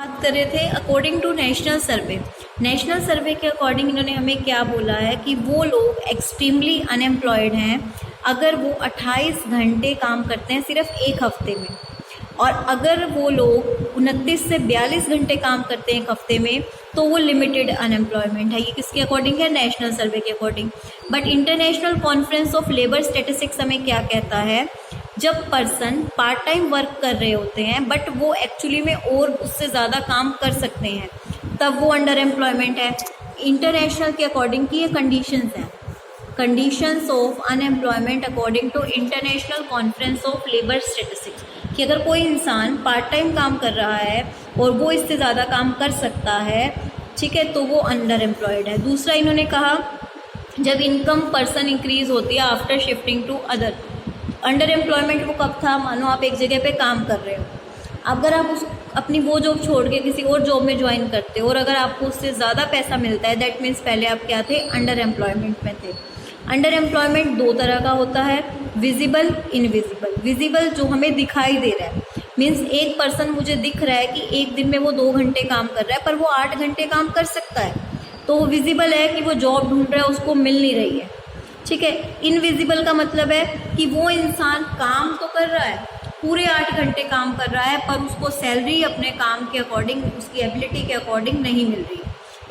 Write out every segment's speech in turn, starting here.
बात कर रहे थे अकॉर्डिंग टू नेशनल सर्वे के अकॉर्डिंग इन्होंने हमें क्या बोला है कि वो लोग एक्सट्रीमली अनएम्प्लॉयड हैं अगर वो 28 घंटे काम करते हैं सिर्फ एक हफ्ते में, और अगर वो लोग 29 से 42 घंटे काम करते हैं एक हफ्ते में तो वो लिमिटेड अनएम्प्लॉयमेंट है। ये किसके अकॉर्डिंग है? नेशनल सर्वे के according. But international conference of labour statistics हमें क्या कहता है, जब पर्सन पार्ट टाइम वर्क कर रहे होते हैं बट वो एक्चुअली में और उससे ज़्यादा काम कर सकते हैं, तब वो अंडर एम्प्लॉयमेंट है। इंटरनेशनल के अकॉर्डिंग की ये कंडीशंस हैं, conditions of unemployment according to international conference of labour statistics, कि अगर कोई इंसान पार्ट टाइम काम कर रहा है और वो इससे ज़्यादा काम कर सकता है, ठीक है, तो वो अंडर एम्प्लॉयड है। दूसरा इन्होंने कहा जब इनकम पर्सन इंक्रीज होती है after shifting to other. Underemployment वो कब था? मानो आप एक जगह पे काम कर रहे हो, अगर आप उस अपनी वो जॉब छोड़ के किसी और जॉब में ज्वाइन करते हो और अगर आपको उससे ज़्यादा पैसा मिलता है, दैट मीन्स पहले आप क्या थे? अंडर एम्प्लॉयमेंट में थे। अंडर एम्प्लॉयमेंट दो तरह का होता है, विजिबल, इनविजिबल। विजिबल जो हमें दिखाई दे रहा है, मीन्स एक पर्सन मुझे दिख रहा है कि एक दिन में वो 2 घंटे काम कर रहा है पर वो 8 घंटे काम कर सकता है, तो वो विजिबल है कि वो जॉब ढूंढ रहा है, उसको मिल नहीं रही है, ठीक है। इनविजिबल का मतलब है कि वो इंसान काम तो कर रहा है, पूरे 8 घंटे काम कर रहा है पर उसको सैलरी अपने काम के अकॉर्डिंग, उसकी एबिलिटी के अकॉर्डिंग नहीं मिल रही।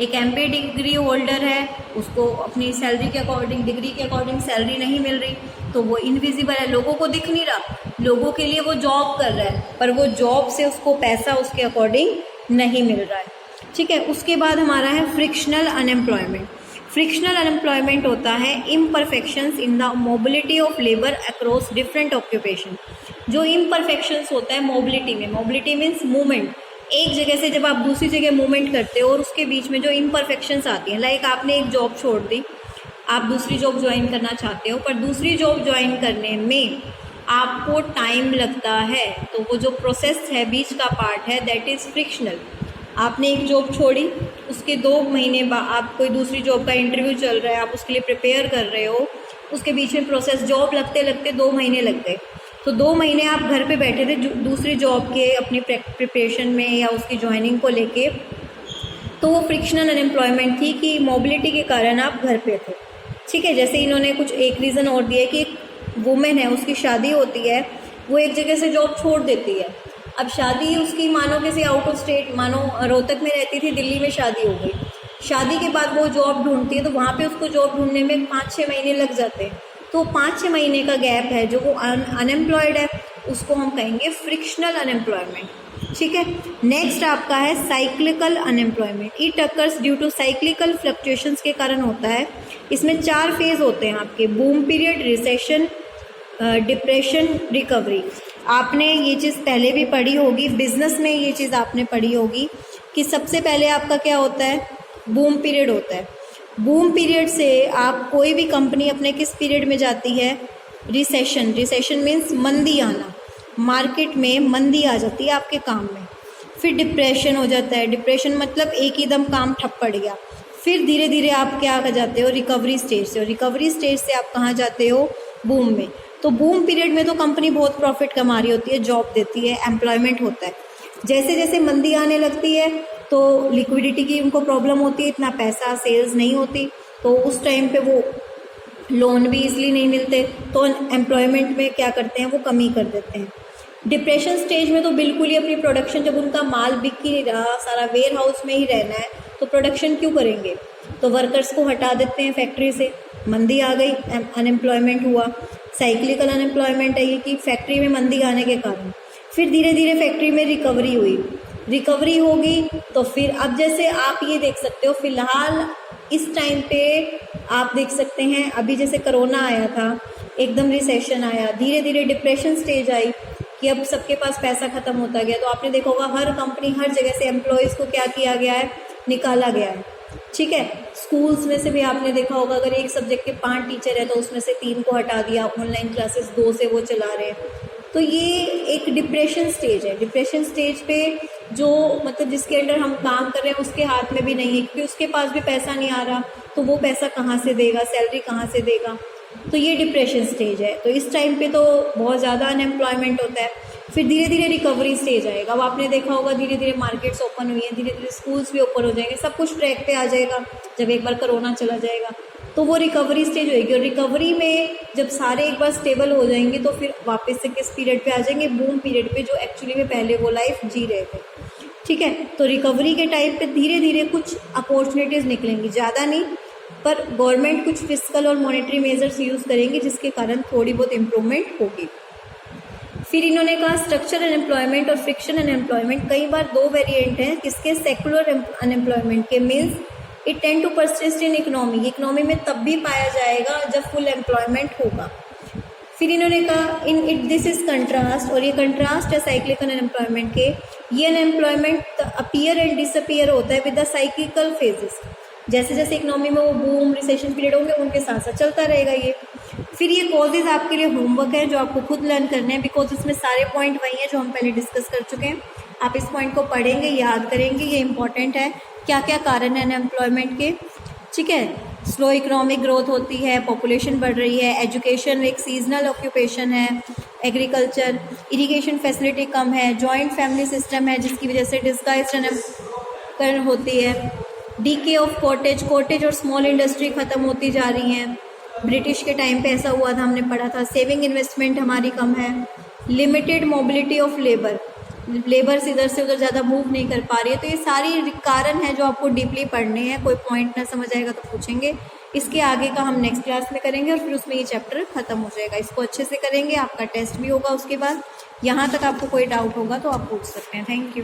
एक MBA डिग्री होल्डर है, उसको अपनी सैलरी के अकॉर्डिंग, डिग्री के अकॉर्डिंग सैलरी नहीं मिल रही, तो वो इनविजिबल है, लोगों को दिख नहीं रहा, लोगों के लिए वो जॉब कर रहा है पर वो जॉब से उसको पैसा उसके अकॉर्डिंग नहीं मिल रहा है, ठीक है। उसके बाद हमारा है फ्रिक्शनल अनएम्प्लॉयमेंट। फ्रिक्शनल अनएम्प्लॉयमेंट होता है imperfections in the mobility of labour across different occupation. जो इम्परफेक्शंस होता है मोबिलिटी में, मोबिलिटी मीन्स मूवमेंट, एक जगह से जब आप दूसरी जगह मूवमेंट करते हो और उसके बीच में जो इम्परफेक्शंस आती हैं, लाइक आपने एक जॉब छोड़ दी, आप दूसरी जॉब ज्वाइन करना चाहते हो पर दूसरी जॉब ज्वाइन करने में आपको टाइम लगता है, तो वो जो प्रोसेस है, बीच का पार्ट है, दैट इज़ फ्रिक्शनल। आपने एक जॉब छोड़ी, उसके 2 महीने बाद आप कोई दूसरी जॉब का इंटरव्यू चल रहा है, आप उसके लिए प्रिपेयर कर रहे हो, उसके बीच में प्रोसेस, जॉब लगते लगते 2 महीने लग गए, तो 2 महीने आप घर पे बैठे थे दूसरी जॉब के अपनी प्रिपरेशन में या उसकी ज्वाइनिंग को लेके, तो वो फ्रिक्शनल अनएम्प्लॉयमेंट थी कि मोबिलिटी के कारण आप घर पे थे, ठीक है। जैसे इन्होंने कुछ एक रीज़न और दिया कि एक वुमेन है, उसकी शादी होती है, वो एक जगह से जॉब छोड़ देती है, अब शादी उसकी मानो किसी आउट ऑफ स्टेट, मानो रोहतक में रहती थी, दिल्ली में शादी हो गई, शादी के बाद वो जॉब ढूंढती है तो वहाँ पे उसको जॉब ढूंढने में 5-6 महीने लग जाते हैं, तो 5-6 महीने का गैप है जो वो अनएम्प्लॉयड है, उसको हम कहेंगे फ्रिक्शनल अनएम्प्लॉयमेंट, ठीक है। नेक्स्ट आपका है cyclical unemployment. It occurs due to cyclical fluctuations के कारण होता है। इसमें 4 फेज होते हैं आपके, boom period, recession, depression, recovery. आपने ये चीज़ पहले भी पढ़ी होगी, बिजनेस में ये चीज़ आपने पढ़ी होगी कि सबसे पहले आपका क्या होता है? बूम पीरियड होता है। बूम पीरियड से आप कोई भी कंपनी अपने किस पीरियड में जाती है? रिसेशन। रिसेशन मीन्स मंदी आना, मार्केट में मंदी आ जाती है आपके काम में। फिर डिप्रेशन हो जाता है, डिप्रेशन मतलब एक ही दम काम ठप पड़ गया। फिर धीरे धीरे आप क्या कर जाते हो? रिकवरी स्टेज से, और रिकवरी स्टेज से आप कहाँ जाते हो? बूम में। तो बूम पीरियड में तो कंपनी बहुत प्रॉफिट कमा रही होती है, जॉब देती है, एम्प्लॉयमेंट होता है। जैसे जैसे मंदी आने लगती है तो लिक्विडिटी की उनको प्रॉब्लम होती है, इतना पैसा, सेल्स नहीं होती, तो उस टाइम पे वो लोन भी इसलिए नहीं मिलते, तो एम्प्लॉयमेंट में क्या करते हैं? वो कमी कर देते हैं। डिप्रेशन स्टेज में तो बिल्कुल ही अपनी प्रोडक्शन, जब उनका माल बिक ही नहीं रहा, सारा वेयर हाउस में ही रहना है, तो प्रोडक्शन क्यों करेंगे? तो वर्कर्स को हटा देते हैं फैक्ट्री से, मंदी आ गई, अनएम्प्लॉयमेंट हुआ। साइक्लिकल अनएम्प्लॉयमेंट है ये कि फैक्ट्री में मंदी आने के कारण फिर धीरे धीरे फैक्ट्री में रिकवरी हुई, रिकवरी होगी तो फिर अब जैसे आप ये देख सकते हो, फिलहाल इस टाइम पे आप देख सकते हैं, अभी जैसे कोरोना आया था, एकदम रिसेशन आया, धीरे धीरे डिप्रेशन स्टेज आई कि अब सबके पास पैसा ख़त्म होता गया, तो आपने देखा होगा हर कंपनी, हर जगह से एम्प्लॉयज़ को क्या किया गया है? निकाला गया है, ठीक है। स्कूल्स में से भी आपने देखा होगा, अगर एक सब्जेक्ट के 5 टीचर है तो उसमें से 3 को हटा दिया, ऑनलाइन क्लासेस 2 से वो चला रहे हैं, तो ये एक डिप्रेशन स्टेज है। डिप्रेशन स्टेज पे जो मतलब जिसके अंडर हम काम कर रहे हैं उसके हाथ में भी नहीं है, क्योंकि उसके पास भी पैसा नहीं आ रहा, तो वो पैसा कहाँ से देगा? सैलरी कहाँ से देगा? तो ये डिप्रेशन स्टेज है। तो इस टाइम पे तो बहुत ज़्यादा अनएम्प्लॉयमेंट होता है। फिर धीरे धीरे रिकवरी स्टेज आएगा। अब आपने देखा होगा धीरे धीरे मार्केट्स ओपन हुई हैं, धीरे धीरे स्कूल्स भी ओपन हो जाएंगे, सब कुछ ट्रैक पे आ जाएगा। जब एक बार कोरोना चला जाएगा तो वो रिकवरी स्टेज होएगी, और रिकवरी में जब सारे एक बार स्टेबल हो जाएंगे तो फिर वापस से किस पीरियड पे आ जाएंगे, बूम पीरियड पे, जो एक्चुअली में पहले वो लाइफ जी रहे थे। ठीक है, तो रिकवरी के टाइम पे धीरे धीरे कुछ अपॉर्चुनिटीज़ निकलेंगी, ज़्यादा नहीं, पर गवर्नमेंट कुछ फिजिकल और मॉनेटरी मेजर्स यूज़ करेंगे जिसके कारण थोड़ी बहुत इम्प्रूवमेंट होगी। फिर इन्होंने कहा स्ट्रक्चरल अनएम्प्लॉयमेंट और फ्रिक्शन अनएम्प्लॉयमेंट, कई बार दो वेरिएंट हैं किसके, सेकुलर अनएम्प्लॉयमेंट के, means it tend to persist in economy में तब भी पाया जाएगा जब फुल एम्प्लॉयमेंट होगा। फिर इन्होंने कहा in it this is contrast, और ये कंट्रास्ट है साइक्लिकल अनएम्प्लॉयमेंट के। ये अनएम्प्लॉयमेंट अपीयर एंड डिसअपीयर होता है विद द साइक्लिकल फेजेस, जैसे जैसे इकोनॉमी में वो बूम रिसेशन पीरियड होंगे उनके साथ साथ चलता रहेगा ये। फिर ये कॉजेज आपके लिए होमवर्क है जो आपको खुद लर्न करने हैं, बिकॉज इसमें सारे पॉइंट वही हैं जो हम पहले डिस्कस कर चुके हैं। आप इस पॉइंट को पढ़ेंगे, याद करेंगे, ये इंपॉर्टेंट है। क्या क्या कारण है अनएम्प्लॉयमेंट के, ठीक है। स्लो इकोनॉमिक ग्रोथ होती है, पॉपुलेशन बढ़ रही है, एजुकेशन एक सीजनल ऑक्यूपेशन है, एग्रीकल्चर, इरिगेशन फैसिलिटी कम है, जॉइंट फैमिली सिस्टम है जिसकी वजह से डिस्गाइज्ड अनएम्प्लॉयमेंट होती है, डीके ऑफ कॉटेज और स्मॉल इंडस्ट्री ख़त्म होती जा रही हैं। ब्रिटिश के टाइम पे ऐसा हुआ था, हमने पढ़ा था। सेविंग इन्वेस्टमेंट हमारी कम है, लिमिटेड मोबिलिटी ऑफ लेबर्स इधर से उधर ज़्यादा मूव नहीं कर पा रही है। तो ये सारी कारण है जो आपको डीपली पढ़ने हैं, कोई पॉइंट ना समझ आएगा तो पूछेंगे। इसके आगे का हम नेक्स्ट क्लास में करेंगे और फिर उसमें ये चैप्टर खत्म हो जाएगा। इसको अच्छे से करेंगे, आपका टेस्ट भी होगा उसके बाद। यहाँ तक आपको कोई डाउट होगा तो आप पूछ सकते हैं। Thank you.